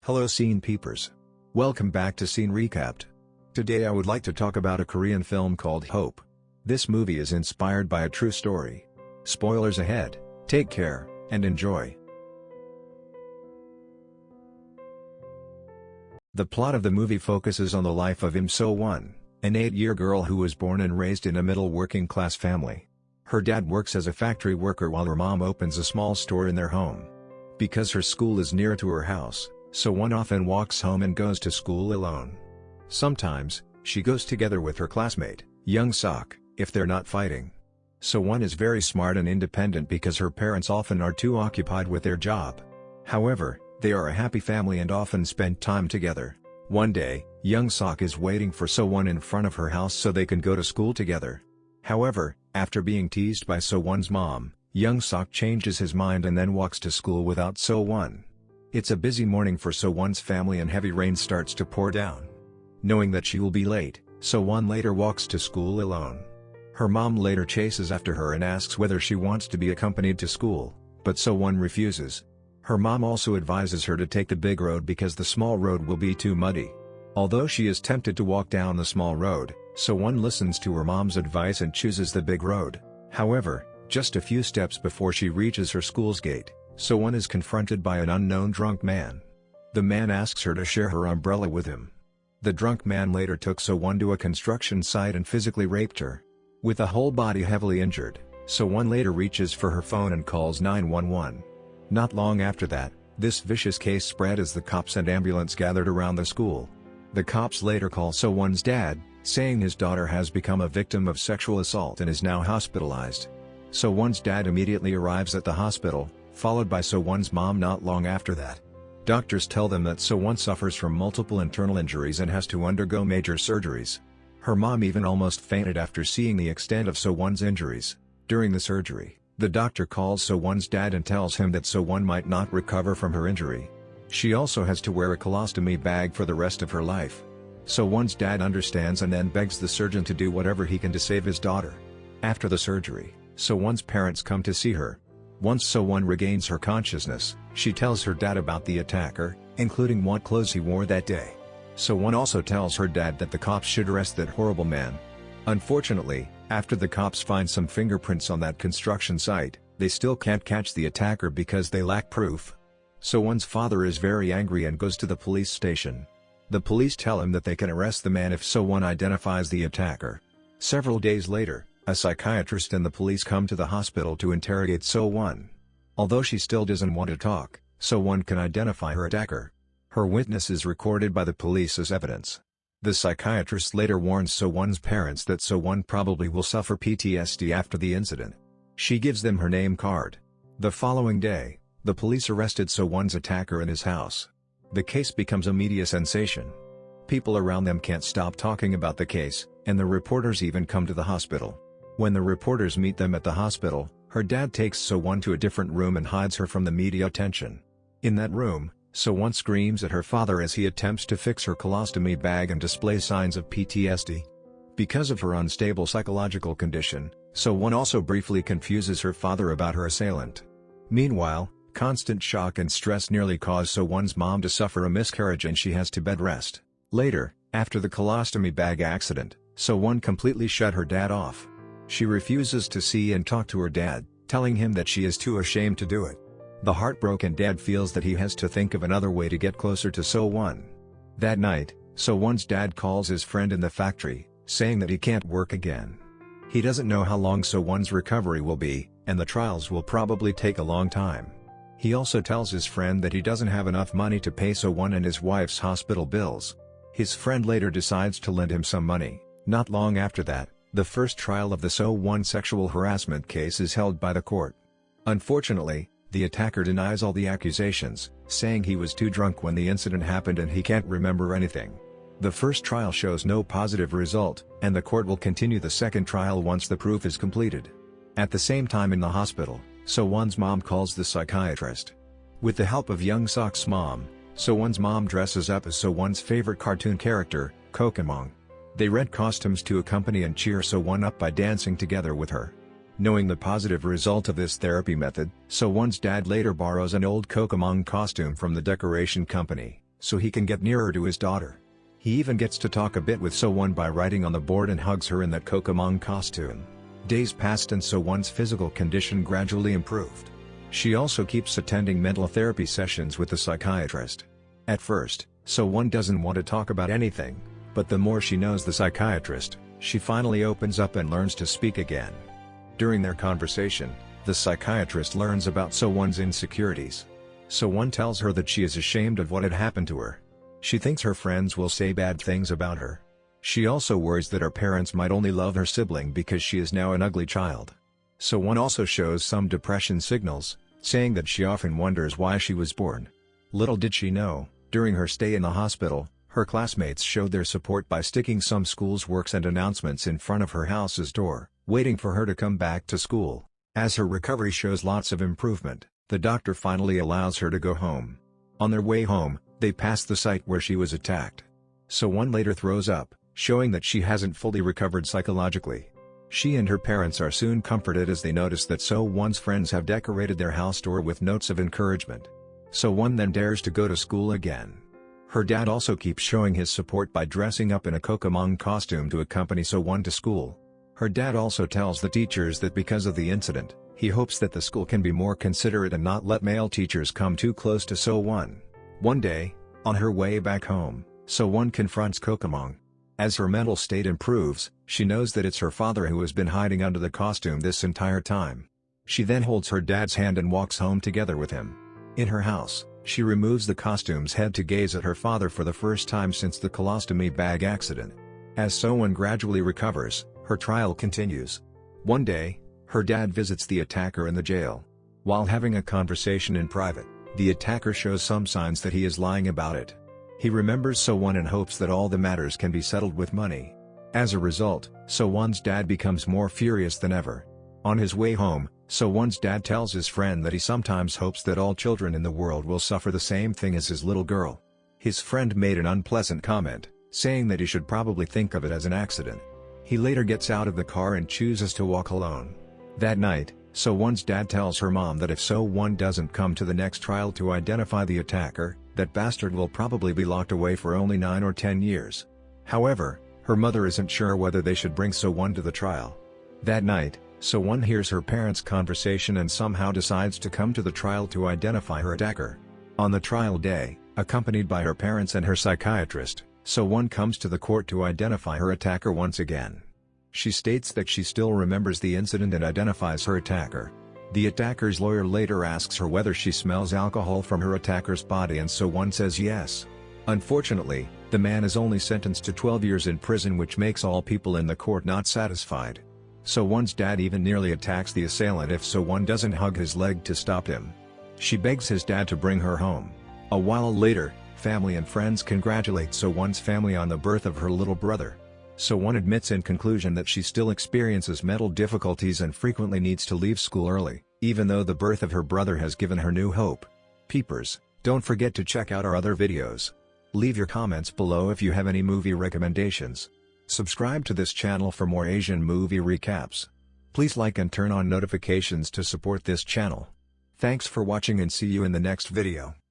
Hello Scene Peepers. Welcome back to Scene Recapped. Today I would like to talk about a Korean film called Hope. This movie is inspired by a true story. Spoilers ahead, take care, and enjoy. The plot of the movie focuses on the life of Im So-won, an 8-year girl who was born and raised in a middle working-class family. Her dad works as a factory worker while her mom opens a small store in their home. Because her school is near to her house, So-won often walks home and goes to school alone. Sometimes, she goes together with her classmate, Young Sok, if they're not fighting. So-won is very smart and independent because her parents often are too occupied with their job. However, they are a happy family and often spend time together. One day, Young Sok is waiting for So-won in front of her house so they can go to school together. However, after being teased by So-won's mom, Young Sok changes his mind and then walks to school without So-won. It's a busy morning for So-won's family and heavy rain starts to pour down. Knowing that she will be late, So-won later walks to school alone. Her mom later chases after her and asks whether she wants to be accompanied to school, but So-won refuses. Her mom also advises her to take the big road because the small road will be too muddy. Although she is tempted to walk down the small road, So-won listens to her mom's advice and chooses the big road. However, just a few steps before she reaches her school's gate, So-won is confronted by an unknown drunk man. The man asks her to share her umbrella with him. The drunk man later took So-won to a construction site and physically raped her. With a whole body heavily injured, So-won later reaches for her phone and calls 911. Not long after that, this vicious case spread as the cops and ambulance gathered around the school. The cops later call So-won's dad, saying his daughter has become a victim of sexual assault and is now hospitalized. So-won's dad immediately arrives at the hospital, followed by So-won's mom not long after that. Doctors tell them that So-won suffers from multiple internal injuries and has to undergo major surgeries. Her mom even almost fainted after seeing the extent of So-won's injuries. During the surgery, the doctor calls So-won's dad and tells him that So-won might not recover from her injury. She also has to wear a colostomy bag for the rest of her life. So-won's dad understands and then begs the surgeon to do whatever he can to save his daughter. After the surgery, So-won's parents come to see her. Once So-won regains her consciousness, she tells her dad about the attacker, including what clothes he wore that day. So-won also tells her dad that the cops should arrest that horrible man. Unfortunately, after the cops find some fingerprints on that construction site, they still can't catch the attacker because they lack proof. So-won's father is very angry and goes to the police station. The police tell him that they can arrest the man if So-won identifies the attacker. Several days later, a psychiatrist and the police come to the hospital to interrogate So-won. Although she still doesn't want to talk, So-won can identify her attacker. Her witness is recorded by the police as evidence. The psychiatrist later warns So-won's parents that So-won probably will suffer PTSD after the incident. She gives them her name card. The following day, the police arrested So-won's attacker in his house. The case becomes a media sensation. People around them can't stop talking about the case, and the reporters even come to the hospital. When the reporters meet them at the hospital, her dad takes So-won to a different room and hides her from the media attention. In that room, So-won screams at her father as he attempts to fix her colostomy bag and displays signs of PTSD. Because of her unstable psychological condition, So-won also briefly confuses her father about her assailant. Meanwhile, constant shock and stress nearly cause So-won's mom to suffer a miscarriage and she has to bed rest. Later, after the colostomy bag accident, So-won completely shut her dad off. She refuses to see and talk to her dad, telling him that she is too ashamed to do it. The heartbroken dad feels that he has to think of another way to get closer to So-won. That night, So-won's dad calls his friend in the factory, saying that he can't work again. He doesn't know how long So-won's recovery will be, and the trials will probably take a long time. He also tells his friend that he doesn't have enough money to pay So-won and his wife's hospital bills. His friend later decides to lend him some money. Not long after that, the first trial of the So-won sexual harassment case is held by the court. Unfortunately, the attacker denies all the accusations, saying he was too drunk when the incident happened and he can't remember anything. The first trial shows no positive result, and the court will continue the second trial once the proof is completed. At the same time in the hospital, So-won's mom calls the psychiatrist. With the help of Young Sok's mom, So-won's mom dresses up as So-won's favorite cartoon character, Kokomong. They rent costumes to accompany and cheer So-won up by dancing together with her. Knowing the positive result of this therapy method, So-won's dad later borrows an old Kokomong costume from the decoration company. so he can get nearer to his daughter. He even gets to talk a bit with So-won by writing on the board and hugs her in that Kokomon costume. Days passed and So-won's physical condition gradually improved. She also keeps attending mental therapy sessions with the psychiatrist. At first, So-won doesn't want to talk about anything, but the more she knows the psychiatrist, she finally opens up and learns to speak again. During their conversation, the psychiatrist learns about So-won's insecurities. So-won tells her that she is ashamed of what had happened to her. She thinks her friends will say bad things about her. She also worries that her parents might only love her sibling because she is now an ugly child. So-won also shows some depression signals, saying that she often wonders why she was born. Little did she know, during her stay in the hospital, her classmates showed their support by sticking some school's works and announcements in front of her house's door, waiting for her to come back to school. As her recovery shows lots of improvement, the doctor finally allows her to go home. On their way home, they pass the site where she was attacked. So-won later throws up, showing that she hasn't fully recovered psychologically. She and her parents are soon comforted as they notice that So-won's friends have decorated their house door with notes of encouragement. So-won then dares to go to school again. Her dad also keeps showing his support by dressing up in a Kokomon costume to accompany So-won to school. Her dad also tells the teachers that because of the incident, he hopes that the school can be more considerate and not let male teachers come too close to So-won. One day, on her way back home, So-won confronts Kokomon. As her mental state improves, she knows that it's her father who has been hiding under the costume this entire time. She then holds her dad's hand and walks home together with him. In her house, she removes the costume's head to gaze at her father for the first time since the colostomy bag accident. As So-won gradually recovers, her trial continues. One day, her dad visits the attacker in the jail. While having a conversation in private, the attacker shows some signs that he is lying about it. He remembers So-won and hopes that all the matters can be settled with money. As a result, So-won's dad becomes more furious than ever. On his way home, So-won's dad tells his friend that he sometimes hopes that all children in the world will suffer the same thing as his little girl. His friend made an unpleasant comment, saying that he should probably think of it as an accident. He later gets out of the car and chooses to walk alone. That night, So-won's dad tells her mom that if So-won doesn't come to the next trial to identify the attacker, that bastard will probably be locked away for only 9 or 10 years. However, her mother isn't sure whether they should bring So-won to the trial. That night, So-won hears her parents' conversation and somehow decides to come to the trial to identify her attacker. On the trial day, accompanied by her parents and her psychiatrist, So-won comes to the court to identify her attacker once again. She states that she still remembers the incident and identifies her attacker. The attacker's lawyer later asks her whether she smells alcohol from her attacker's body and So-won says yes. Unfortunately, the man is only sentenced to 12 years in prison, which makes all people in the court not satisfied. So-won's dad even nearly attacks the assailant if So-won doesn't hug his leg to stop him. She begs his dad to bring her home. A while later, family and friends congratulate So-won's family on the birth of her little brother. So-won admits in conclusion that she still experiences mental difficulties and frequently needs to leave school early, even though the birth of her brother has given her new hope. Peepers, don't forget to check out our other videos. Leave your comments below if you have any movie recommendations. Subscribe to this channel for more Asian movie recaps. Please like and turn on notifications to support this channel. Thanks for watching and see you in the next video.